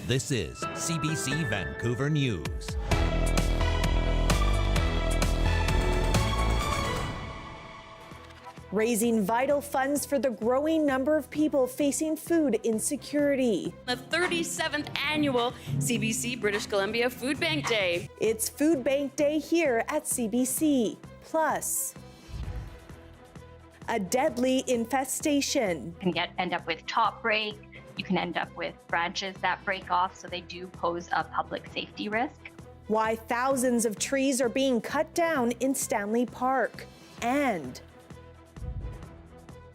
This is CBC Vancouver News. Raising vital funds for the growing number of people facing food insecurity. The 37th annual CBC British Columbia Food Bank Day. It's Food Bank Day here at CBC. Plus, a deadly infestation. You can end up with top break. You can end up with branches that break off, so they do pose a public safety risk. Why thousands of trees are being cut down in Stanley Park. And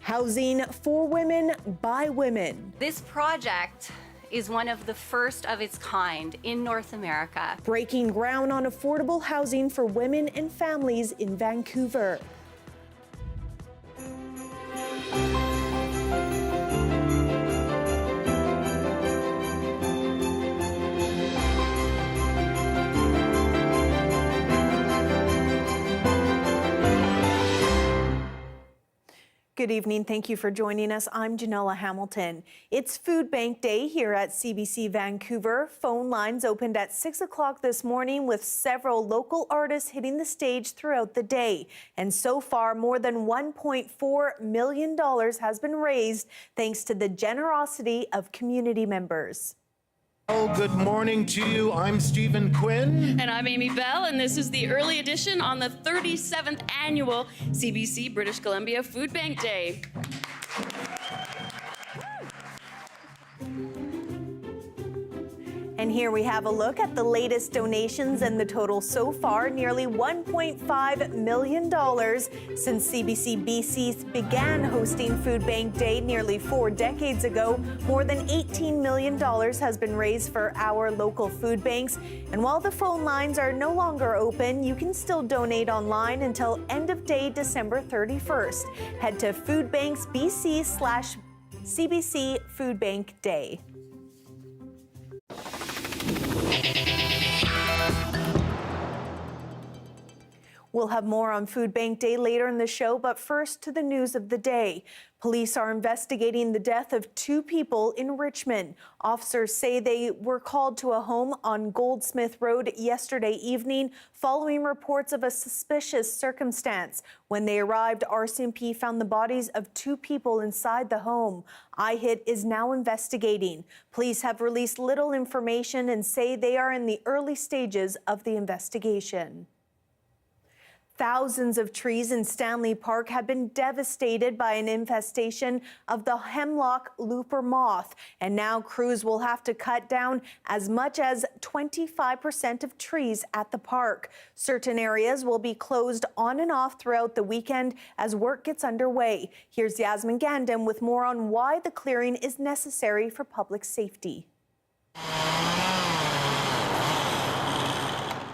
housing for women by women. This project is one of the first of its kind in North America. Breaking ground on affordable housing for women and families in Vancouver. Good evening. Thank you for joining us. I'm Janella Hamilton. It's Food Bank Day here at CBC Vancouver. Phone lines opened at 6 o'clock this morning with several local artists hitting the stage throughout the day. And so far, more than $1.4 million has been raised thanks to the generosity of community members. Good morning to you. I'm Stephen Quinn. And I'm Amy Bell, and this is the early edition on the 37th annual CBC British Columbia Food Bank Day. And here we have a look at the latest donations and the total so far, nearly $1.5 million since CBC BC began hosting Food Bank Day nearly 4 decades ago. More than $18 million has been raised for our local food banks. And while the phone lines are no longer open, you can still donate online until end of day December 31st. Head to foodbanks.bc/CBC Food Bank Day. We'll have more on Food Bank Day later in the show, but first to the news of the day. Police are investigating the death of 2 people in Richmond. Officers say they were called to a home on Goldsmith Road yesterday evening following reports of a suspicious circumstance. When they arrived, RCMP found the bodies of 2 people inside the home. IHIT is now investigating. Police have released little information and say they are in the early stages of the investigation. Thousands of trees in Stanley Park have been devastated by an infestation of the hemlock looper moth, and now crews will have to cut down as much as 25% of trees at the park. Certain areas will be closed on and off throughout the weekend as work gets underway. Here's Yasmin Gandam with more on why the clearing is necessary for public safety.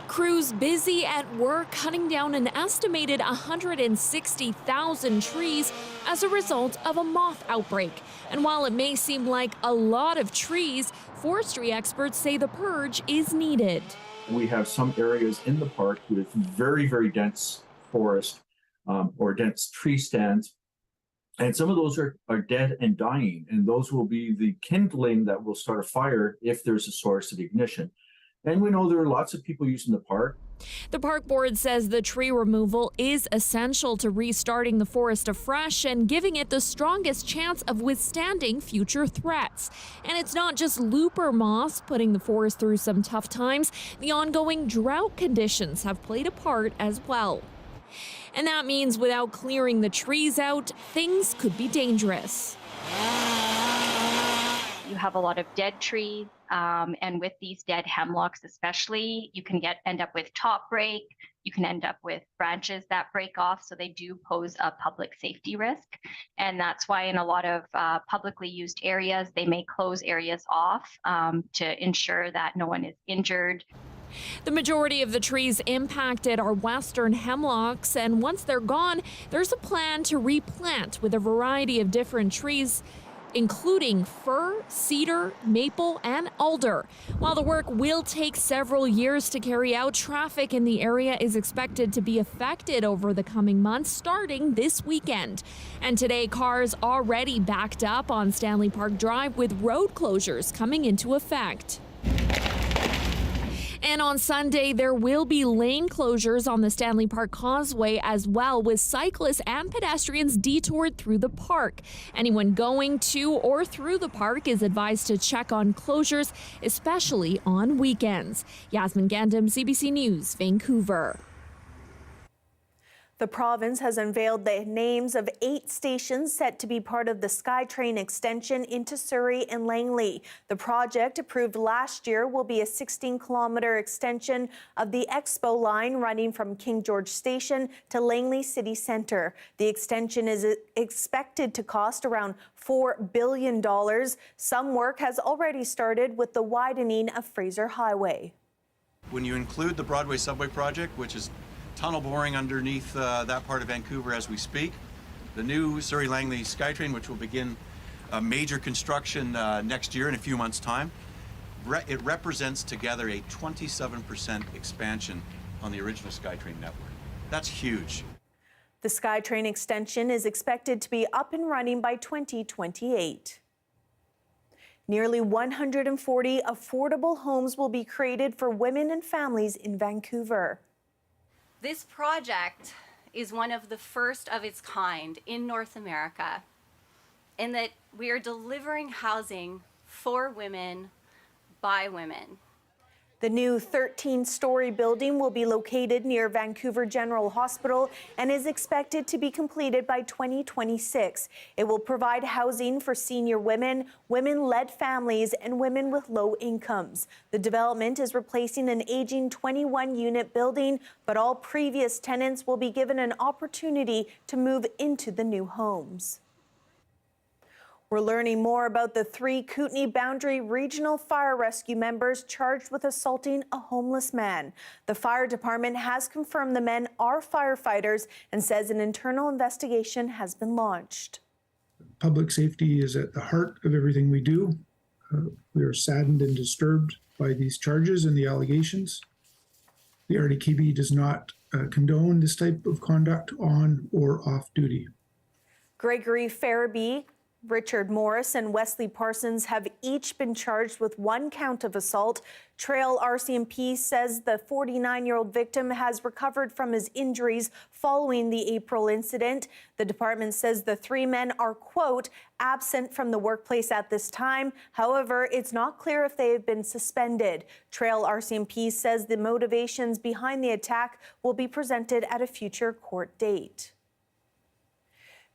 Crews busy at work cutting down an estimated 160,000 trees as a result of a moth outbreak. And while it may seem like a lot of trees, forestry experts say the purge is needed. We have some areas in the park with very, very dense forest or dense tree stands. And some of those are dead and dying, and those will be the kindling that will start a fire if there's a source of ignition. And we know there are lots of people using the park. The park board says the tree removal is essential to restarting the forest afresh and giving it the strongest chance of withstanding future threats. And it's not just looper moths putting the forest through some tough times. The ongoing drought conditions have played a part as well. And that means without clearing the trees out, things could be dangerous. You have a lot of dead trees, and with these dead hemlocks especially, you can end up with top break. You can end up with branches that break off, so they do pose a public safety risk. And that's why in a lot of publicly used areas, they may close areas off to ensure that no one is injured. The majority of the trees impacted are western hemlocks, and once they're gone, there's a plan to replant with a variety of different trees, including fir, cedar, maple, and alder. While the work will take several years to carry out, traffic in the area is expected to be affected over the coming months, starting this weekend. And today, cars already backed up on Stanley Park Drive with road closures coming into effect. And on Sunday, there will be lane closures on the Stanley Park Causeway as well, with cyclists and pedestrians detoured through the park. Anyone going to or through the park is advised to check on closures, especially on weekends. Yasmin Gandam, CBC News, Vancouver. The province has unveiled the names of 8 stations set to be part of the SkyTrain extension into Surrey and Langley. The project, approved last year, will be a 16-kilometre extension of the Expo line running from King George Station to Langley City Centre. The extension is expected to cost around $4 billion. Some work has already started with the widening of Fraser Highway. When you include the Broadway Subway project, which is tunnel boring underneath that part of Vancouver as we speak, the new Surrey-Langley SkyTrain, which will begin major construction next year in a few months' time, it represents together a 27% expansion on the original SkyTrain network. That's huge. The SkyTrain extension is expected to be up and running by 2028. Nearly 140 affordable homes will be created for women and families in Vancouver. This project is one of the first of its kind in North America, in that we are delivering housing for women by women. The new 13-story building will be located near Vancouver General Hospital and is expected to be completed by 2026. It will provide housing for senior women, women-led families, and women with low incomes. The development is replacing an aging 21-unit building, but all previous tenants will be given an opportunity to move into the new homes. We're learning more about the 3 Kootenay Boundary Regional Fire Rescue members charged with assaulting a homeless man. The fire department has confirmed the men are firefighters and says an internal investigation has been launched. Public safety is at the heart of everything we do. We are saddened and disturbed by these charges and the allegations. The RDKB does not condone this type of conduct on or off duty. Gregory Farabee, Richard Morris and Wesley Parsons have each been charged with 1 count of assault. Trail RCMP says the 49-year-old victim has recovered from his injuries following the April incident. The department says the 3 men are, quote, absent from the workplace at this time. However, it's not clear if they have been suspended. Trail RCMP says the motivations behind the attack will be presented at a future court date.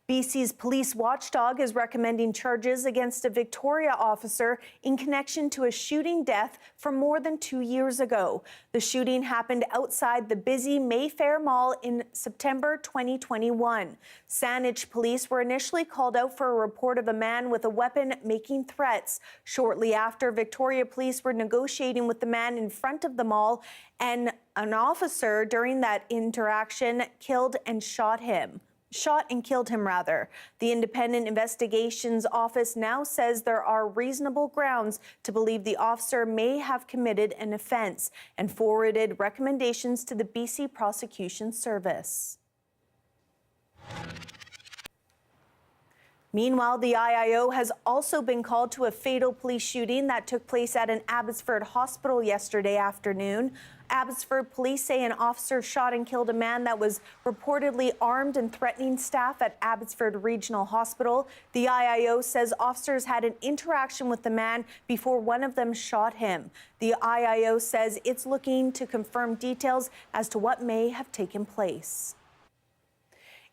BC's police watchdog is recommending charges against a Victoria officer in connection to a shooting death from more than 2 years ago. The shooting happened outside the busy Mayfair Mall in September 2021. Saanich police were initially called out for a report of a man with a weapon making threats. Shortly after, Victoria police were negotiating with the man in front of the mall, and an officer during that interaction killed and killed him. The Independent Investigations Office now says there are reasonable grounds to believe the officer may have committed an offense and forwarded recommendations to the BC Prosecution Service. Meanwhile, the IIO has also been called to a fatal police shooting that took place at an Abbotsford hospital yesterday afternoon. Abbotsford police say an officer shot and killed a man that was reportedly armed and threatening staff at Abbotsford Regional Hospital. The IIO says officers had an interaction with the man before one of them shot him. The IIO says it's looking to confirm details as to what may have taken place.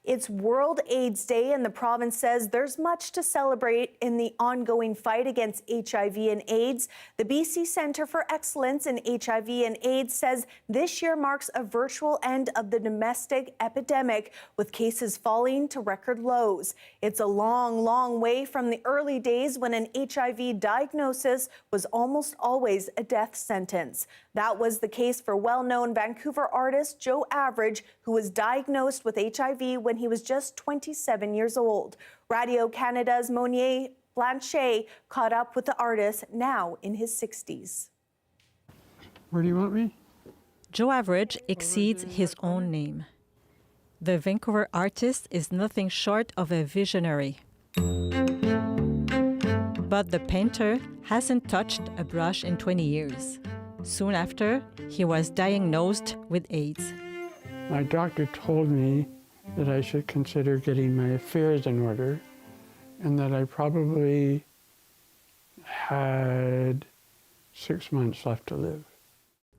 It's World AIDS Day, and the province says there's much to celebrate in the ongoing fight against HIV and AIDS. The BC Centre for Excellence in HIV and AIDS says this year marks a virtual end of the domestic epidemic, with cases falling to record lows. It's a long, long way from the early days when an HIV diagnosis was almost always a death sentence. That was the case for well-known Vancouver artist Joe Average, who was diagnosed with HIV when he was just 27 years old. Radio Canada's Monier Blanchet caught up with the artist, now in his 60s. Where do you want me? Joe Average exceeds his own name. The Vancouver artist is nothing short of a visionary. But the painter hasn't touched a brush in 20 years. Soon after, he was diagnosed with AIDS. My doctor told me that I should consider getting my affairs in order and that I probably had 6 months left to live.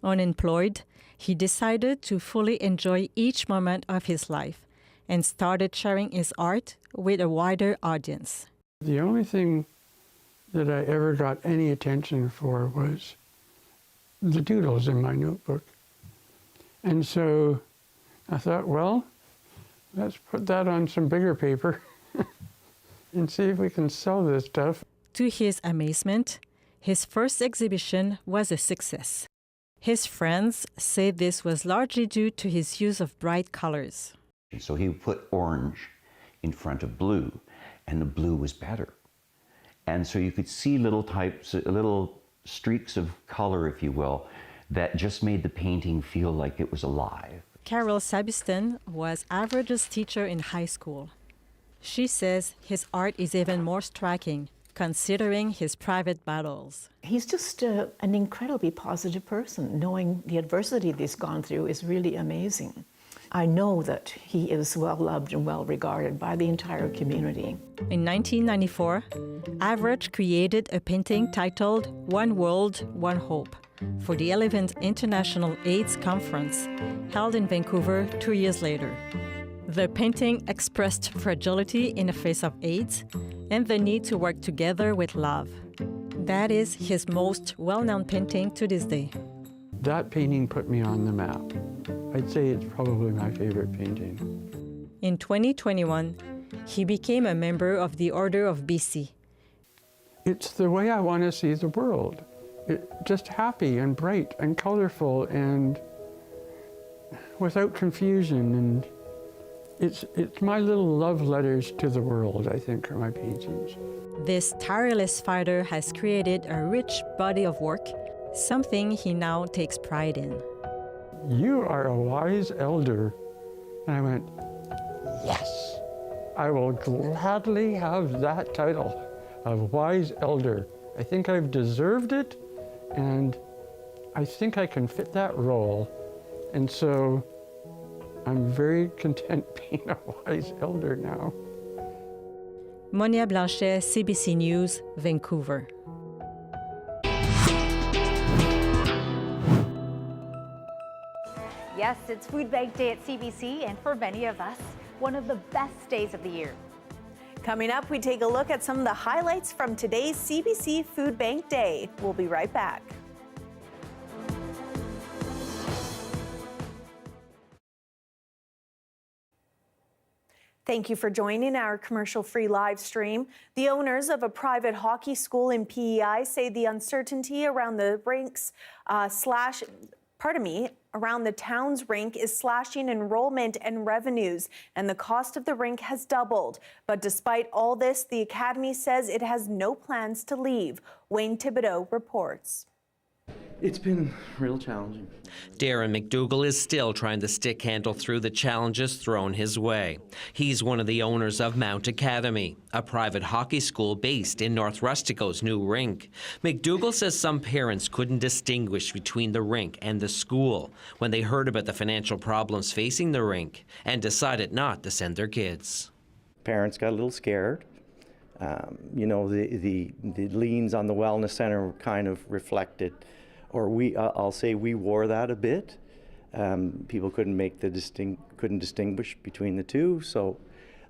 Unemployed, he decided to fully enjoy each moment of his life and started sharing his art with a wider audience. The only thing that I ever got any attention for was the doodles in my notebook. And so I thought, well, let's put that on some bigger paper and see if we can sell this stuff. To his amazement, his first exhibition was a success. His friends say this was largely due to his use of bright colors. So he put orange in front of blue, and the blue was better. And so you could see little streaks of color, if you will, that just made the painting feel like it was alive. Carol Sabiston was Average's teacher in high school. She says his art is even more striking, considering his private battles. He's just an incredibly positive person. Knowing the adversity that he's gone through is really amazing. I know that he is well loved and well regarded by the entire community. In 1994, Average created a painting titled One World, One Hope for the 11th International AIDS Conference, held in Vancouver 2 years later. The painting expressed fragility in the face of AIDS and the need to work together with love. That is his most well-known painting to this day. That painting put me on the map. I'd say it's probably my favorite painting. In 2021, he became a member of the Order of BC. It's the way I want to see the world. Just happy and bright and colorful and without confusion. And it's my little love letters to the world, I think, are my paintings. This tireless fighter has created a rich body of work, something he now takes pride in. You are a wise elder. And I went, yes, I will gladly have that title of wise elder. I think I've deserved it, and I think I can fit that role. And so I'm very content being a wise elder now. Monia Blanchet, CBC News, Vancouver. Yes, it's Food Bank Day at CBC, and for many of us, one of the best days of the year. Coming up, we take a look at some of the highlights from today's CBC Food Bank Day. We'll be right back. Thank you for joining our commercial-free live stream. The owners of a private hockey school in PEI say the uncertainty around the rinks around the town's rink is slashing enrollment and revenues, and the cost of the rink has doubled. But despite all this, the academy says it has no plans to leave. Wayne Thibodeau reports. It's been real challenging. Darren McDougall is still trying to stick handle through the challenges thrown his way. He's one of the owners of Mount Academy, a private hockey school based in North Rustico's new rink. McDougall says some parents couldn't distinguish between the rink and the school when they heard about the financial problems facing the rink and decided not to send their kids. Parents got a little scared. You know, the liens on the wellness center kind of reflected, or I'll say we wore that a bit. People couldn't distinguish between the two, so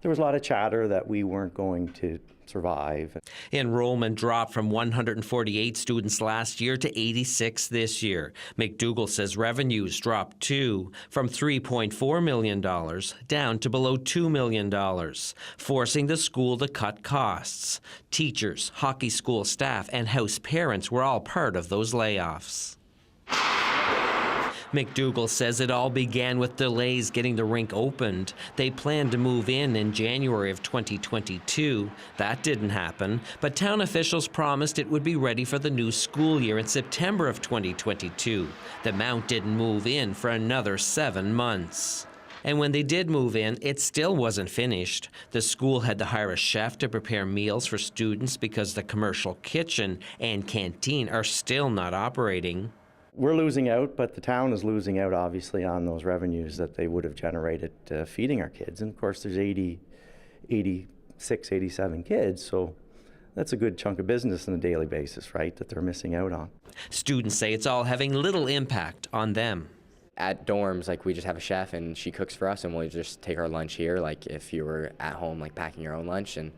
there was a lot of chatter that we weren't going to survive. Enrollment dropped from 148 students last year to 86 this year. McDougall says revenues dropped too, from $3.4 million down to below $2 million, forcing the school to cut costs. Teachers, hockey school staff, and house parents were all part of those layoffs. McDougall says it all began with delays getting the rink opened. They planned to move in January of 2022. That didn't happen, but town officials promised it would be ready for the new school year in September of 2022. The Mount didn't move in for another 7 months. And when they did move in, it still wasn't finished. The school had to hire a chef to prepare meals for students because the commercial kitchen and canteen are still not operating. We're losing out, but the town is losing out, obviously, on those revenues that they would have generated feeding our kids. And of course, there's 86, 87 kids, so that's a good chunk of business on a daily basis, right, that they're missing out on. Students say it's all having little impact on them. At dorms, like, we just have a chef and she cooks for us, and we'll just take our lunch here, like if you were at home, like packing your own lunch. And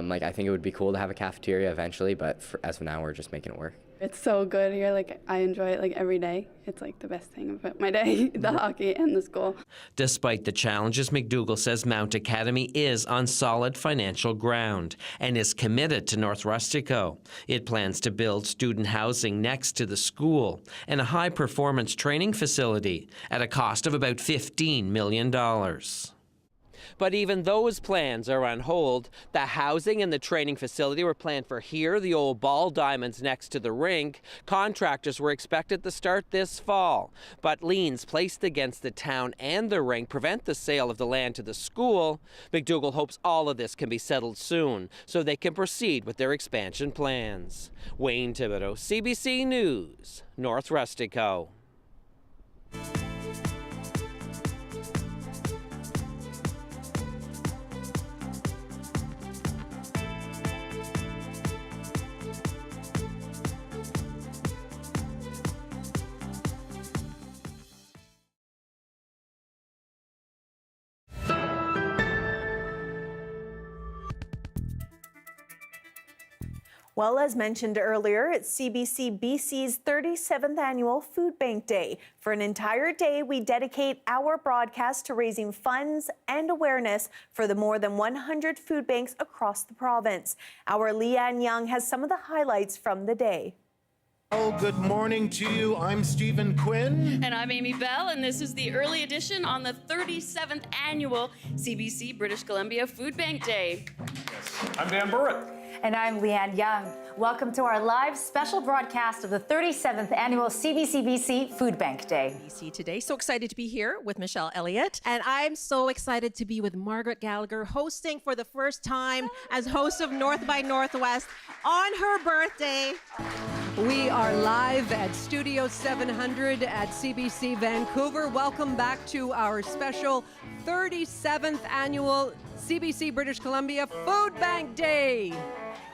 like, I think it would be cool to have a cafeteria eventually, but as of now, we're just making it work. It's so good here. Like, I enjoy it like every day. It's like the best thing about my day, the hockey and the school. Despite the challenges, McDougall says Mount Academy is on solid financial ground and is committed to North Rustico. It plans to build student housing next to the school and a high-performance training facility at a cost of about $15 million. But even those plans are on hold. The housing and the training facility were planned for here, the old ball diamonds next to the rink. Contractors were expected to start this fall, but liens placed against the town and the rink prevent the sale of the land to the school. McDougall hopes all of this can be settled soon so they can proceed with their expansion plans. Wayne Thibodeau, CBC News, North Rustico. Well, as mentioned earlier, it's CBC BC's 37th Annual Food Bank Day. For an entire day, we dedicate our broadcast to raising funds and awareness for the more than 100 food banks across the province. Our Leanne Young has some of the highlights from the day. Oh, good morning to you. I'm Stephen Quinn. And I'm Amy Bell, and this is the early edition on the 37th Annual CBC British Columbia Food Bank Day. I'm Dan Burrett. And I'm Leanne Young. Welcome to our live special broadcast of the 37th Annual CBC BC Food Bank Day. BC today. So excited to be here with Michelle Elliott. And I'm so excited to be with Margaret Gallagher, hosting for the first time as host of North by Northwest on her birthday. We are live at Studio 700 at CBC Vancouver. Welcome back to our special 37th Annual CBC British Columbia Food Bank Day.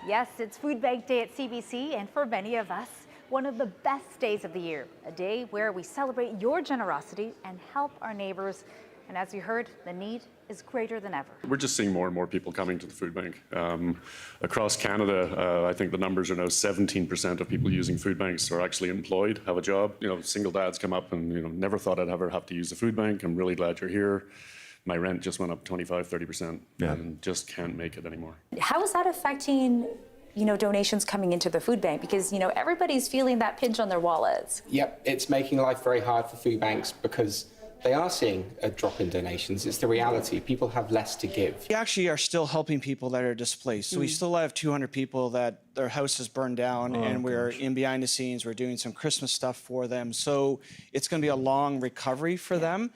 Yes, it's Food Bank Day at CBC, and for many of us, one of the best days of the year. A day where we celebrate your generosity and help our neighbors. And as you heard, the need is greater than ever. We're just seeing more and more people coming to the food bank. Across Canada, I think the numbers are now 17% of people using food banks are actually employed, have a job. You know, single dads come up and, never thought I'd ever have to use the food bank. I'm really glad you're here. My rent just went up 25-30% and just can't make it anymore. How is that affecting, donations coming into the food bank? Because, everybody's feeling that pinch on their wallets. Yep, it's making life very hard for food banks because they are seeing a drop in donations. It's the reality. People have less to give. We actually are still helping people that are displaced. So we still have 200 people that their house is burned down and we're in behind the scenes. We're doing some Christmas stuff for them. So it's going to be a long recovery for them.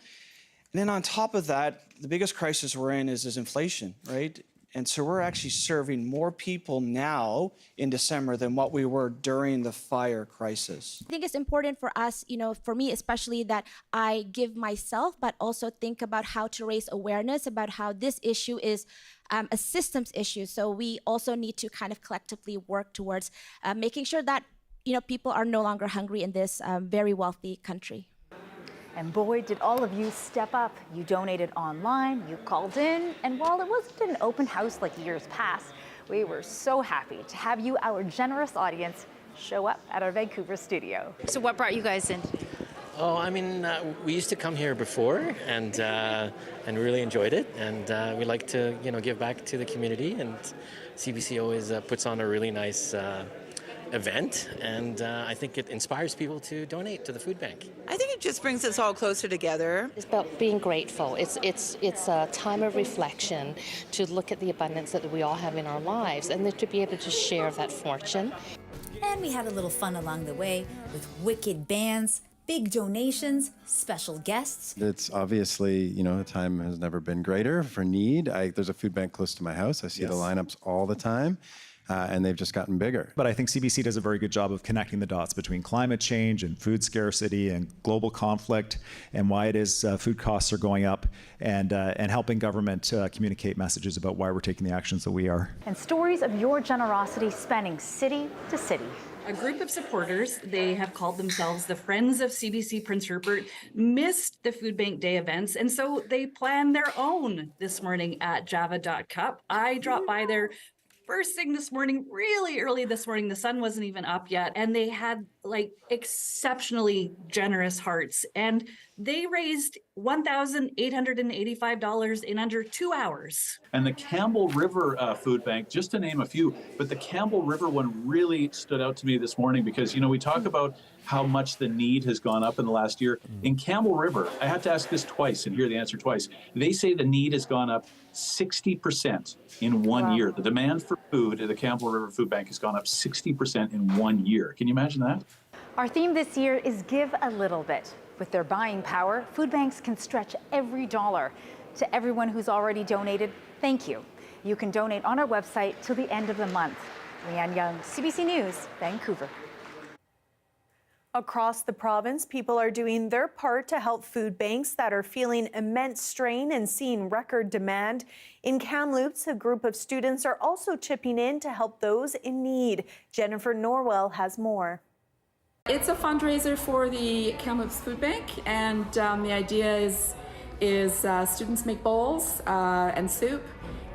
And then on top of that, the biggest crisis we're in is inflation, right? And so we're actually serving more people now in December than what we were during the fire crisis. I think it's important for us, for me especially, that I give myself, but also think about how to raise awareness about how this issue is a systems issue. So we also need to kind of collectively work towards making sure that, people are no longer hungry in this very wealthy country. And boy, did all of you step up. You donated online, you called in, and while it wasn't an open house like years past, we were so happy to have you, our generous audience, show up at our Vancouver studio. So what brought you guys in? Oh, I mean, we used to come here before and really enjoyed it, and we like to, give back to the community, and CBC always puts on a really nice event, and I think it inspires people to donate to the food bank. I think it just brings us all closer together. It's about being grateful. It's a time of reflection to look at the abundance that we all have in our lives, and then to be able to share that fortune. And we had a little fun along the way with wicked bands, Big donations, special guests. It's obviously, the time has never been greater for need. There's a food bank close to my house. I see the lineups all the time. And they've just gotten bigger. But I think CBC does a very good job of connecting the dots between climate change and food scarcity and global conflict and why it is food costs are going up and helping government communicate messages about why we're taking the actions that we are. And stories of your generosity spanning city to city. A group of supporters, they have called themselves the Friends of CBC Prince Rupert, missed the Food Bank Day events, and so they planned their own this morning at java.cup. I dropped by there first thing this morning, really early this morning. The sun wasn't even up yet, and they had exceptionally generous hearts, and they raised $1,885 in under 2 hours. And the Campbell River Food Bank, just to name a few, but the Campbell River one really stood out to me this morning because, we talk about how much the need has gone up in the last year. In Campbell River, I had to ask this twice and hear the answer twice. They say the need has gone up 60% in 1 year. The demand for food at the Campbell River Food Bank has gone up 60% in 1 year. Can you imagine that? Our theme this year is Give a Little Bit. With their buying power, food banks can stretch every dollar. To everyone who's already donated, thank you. You can donate on our website till the end of the month. Leanne Young, CBC News, Vancouver. Across the province, people are doing their part to help food banks that are feeling immense strain and seeing record demand. In Kamloops, a group of students are also chipping in to help those in need. Jennifer Norwell has more. It's a fundraiser for the Kamloops Food Bank, and the idea is students make bowls and soup,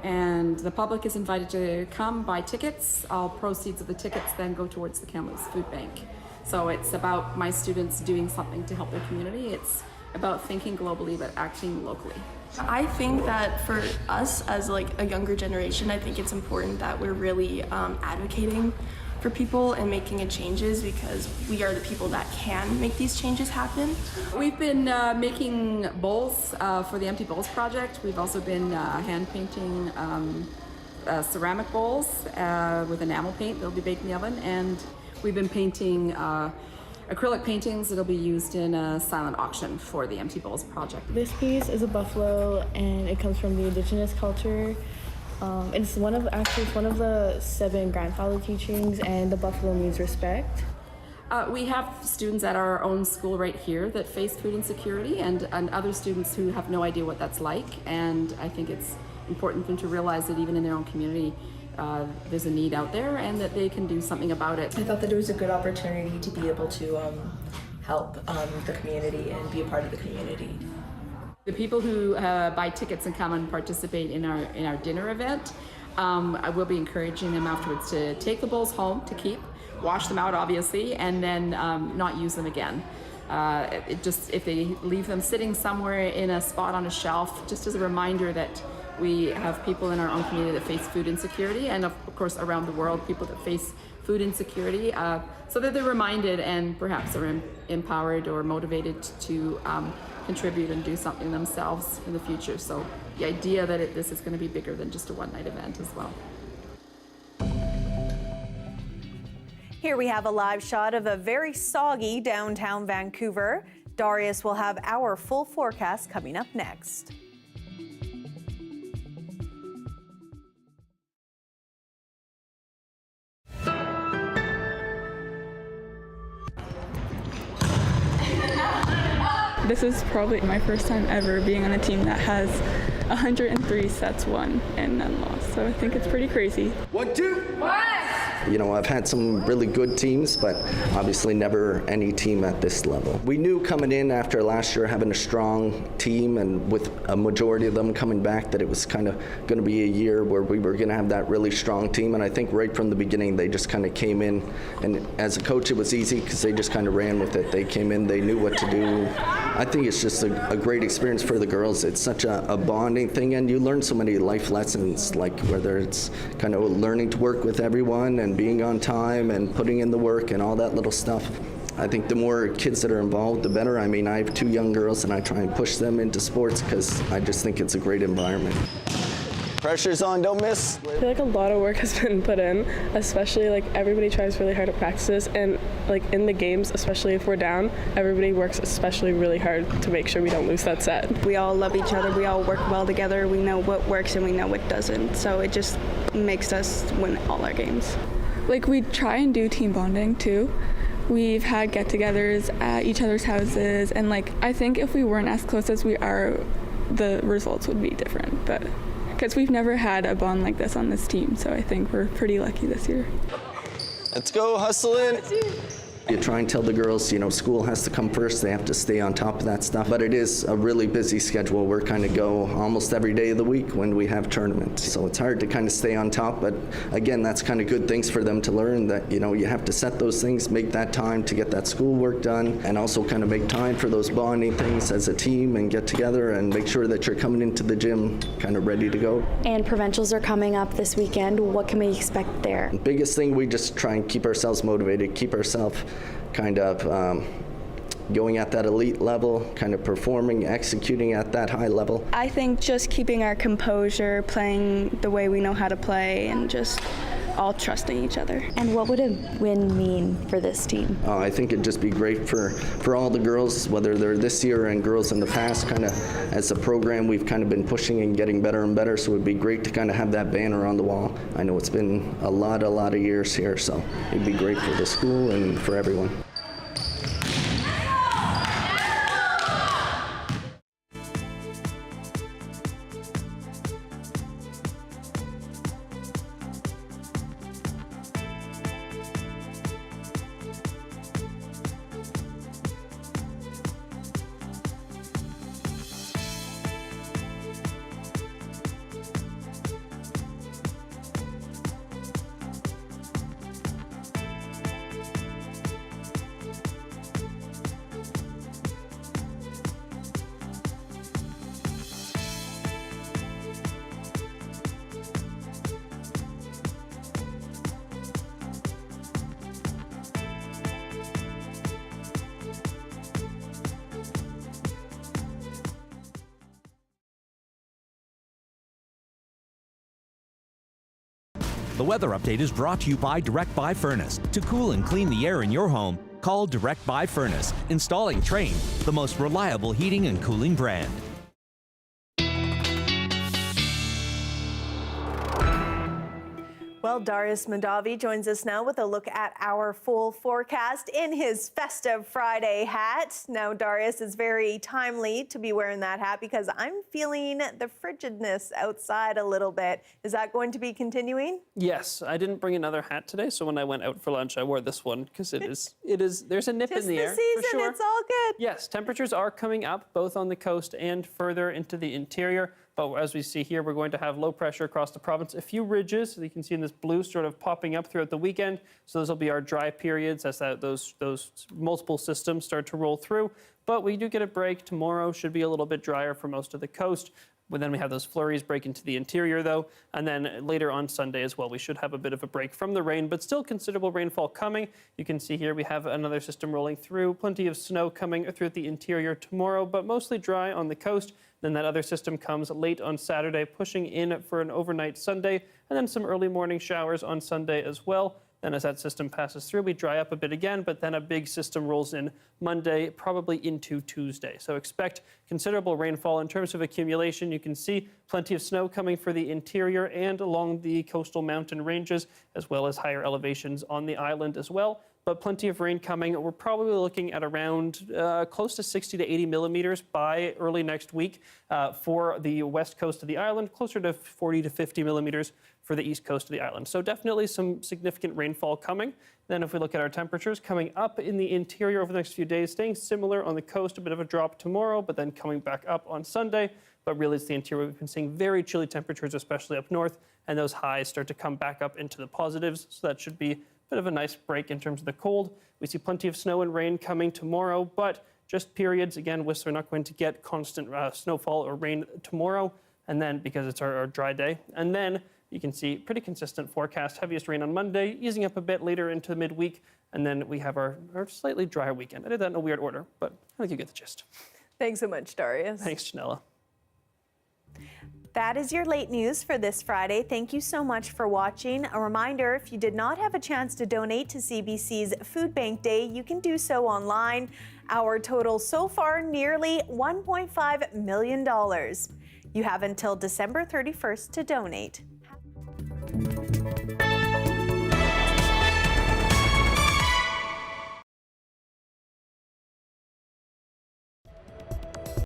and the public is invited to come buy tickets. All proceeds of the tickets then go towards the Kamloops Food Bank. So it's about my students doing something to help their community. It's about thinking globally but acting locally. I think that for us as a younger generation, I think it's important that we're really advocating for people and making changes because we are the people that can make these changes happen. We've been making bowls for the Empty Bowls Project. We've also been hand painting ceramic bowls with enamel paint that'll be baked in the oven, and we've been painting acrylic paintings that'll be used in a silent auction for the Empty Bowls Project. This piece is a buffalo, and it comes from the Indigenous culture. It's one of the 7 grandfather teachings, and the buffalo means respect. We have students at our own school right here that face food insecurity, and other students who have no idea what that's like. And I think it's important for them to realize that even in their own community, there's a need out there and that they can do something about it. I thought that it was a good opportunity to be able to help the community and be a part of the community. The people who buy tickets and come and participate in our dinner event, I will be encouraging them afterwards to take the bowls home to keep, wash them out obviously, and then not use them again. If they leave them sitting somewhere in a spot on a shelf, just as a reminder that we have people in our own community that face food insecurity, and of course around the world, people that face food insecurity, so that they're reminded and perhaps are empowered or motivated to contribute and do something themselves in the future. So the idea that this is going to be bigger than just a one-night event as well. Here we have a live shot of a very soggy downtown Vancouver. Darius will have our full forecast coming up next. This is probably my first time ever being on a team that has 103 sets won and none lost. So I think it's pretty crazy. 1, 2, 1! I've had some really good teams, but obviously never any team at this level. We knew coming in after last year having a strong team and with a majority of them coming back that it was kind of going to be a year where we were going to have that really strong team. And I think right from the beginning they just kind of came in, and as a coach it was easy because they just kind of ran with it. They came in, they knew what to do. I think it's just a great experience for the girls. It's such a bonding thing, and you learn so many life lessons, like whether it's kind of learning to work with everyone and being on time and putting in the work and all that little stuff. I think the more kids that are involved, the better. I mean, I have 2 young girls and I try and push them into sports because I just think it's a great environment. Pressure's on, don't miss. I feel like a lot of work has been put in, especially like everybody tries really hard at practices, and like in the games, especially if we're down, everybody works especially really hard to make sure we don't lose that set. We all love each other, we all work well together, we know what works and we know what doesn't, so it just makes us win all our games. Like we try and do team bonding too. We've had get-togethers at each other's houses, and like I think if we weren't as close as we are, the results would be different, but because we've never had a bond like this on this team, so I think we're pretty lucky this year. Let's go, hustle in. You try and tell the girls, you know, school has to come first. They have to stay on top of that stuff. But it is a really busy schedule. We're kind of go almost every day of the week when we have tournaments. So it's hard to kind of stay on top. But again, that's kind of good things for them to learn that, you know, you have to set those things, make that time to get that schoolwork done, and also kind of make time for those bonding things as a team and get together and make sure that you're coming into the gym kind of ready to go. And provincials are coming up this weekend. What can we expect there? The biggest thing, we just try and keep ourselves motivated, keep ourselves kind of going at that elite level, kind of performing, executing at that high level. I think just keeping our composure, playing the way we know how to play, and just all trusting each other. And what would a win mean for this team? I think it'd just be great for all the girls, whether they're this year and girls in the past. Kind of as a program, we've kind of been pushing and getting better and better, so it'd be great to kind of have that banner on the wall. I know it's been a lot of years here, so it'd be great for the school and for everyone. The weather update is brought to you by Direct Buy Furnace. To cool and clean the air in your home, call Direct Buy Furnace. Installing Train, the most reliable heating and cooling brand. Well, Darius Mandavi joins us now with a look at our full forecast in his festive Friday hat. Now, Darius, is very timely to be wearing that hat because I'm feeling the frigidness outside a little bit. Is that going to be continuing? Yes, I didn't bring another hat today, so when I went out for lunch, I wore this one because there's a nip in the air. Tis the season, for sure. It's all good. Yes, temperatures are coming up both on the coast and further into the interior. But as we see here, we're going to have low pressure across the province. A few ridges, that you can see in this blue, sort of popping up throughout the weekend. So those will be our dry periods as those multiple systems start to roll through. But we do get a break. Tomorrow should be a little bit drier for most of the coast. But then we have those flurries break into the interior, though. And then later on Sunday as well, we should have a bit of a break from the rain, but still considerable rainfall coming. You can see here we have another system rolling through. Plenty of snow coming throughout the interior tomorrow, but mostly dry on the coast. Then that other system comes late on Saturday, pushing in for an overnight Sunday, and then some early morning showers on Sunday as well. Then as that system passes through, we dry up a bit again, but then a big system rolls in Monday, probably into Tuesday. So expect considerable rainfall in terms of accumulation. You can see plenty of snow coming for the interior and along the coastal mountain ranges, as well as higher elevations on the island as well. But plenty of rain coming. We're probably looking at around close to 60 to 80 millimeters by early next week for the west coast of the island, closer to 40 to 50 millimeters for the east coast of the island. So definitely some significant rainfall coming. Then if we look at our temperatures coming up in the interior over the next few days, staying similar on the coast, a bit of a drop tomorrow, but then coming back up on Sunday. But really it's the interior. We've been seeing very chilly temperatures, especially up north, and those highs start to come back up into the positives. So that should be a bit of a nice break in terms of the cold. We see plenty of snow and rain coming tomorrow, but just periods. Again, Whistler not going to get constant snowfall or rain tomorrow, and then because it's our dry day. And then you can see pretty consistent forecast. Heaviest rain on Monday, easing up a bit later into the midweek, and then we have our slightly drier weekend. I did that in a weird order, but I think you get the gist. Thanks so much, Darius. Thanks, Janella. That is your late news for this Friday. Thank you so much for watching. A reminder, if you did not have a chance to donate to CBC's Food Bank Day, you can do so online. Our total so far, nearly $1.5 million. You have until December 31st to donate.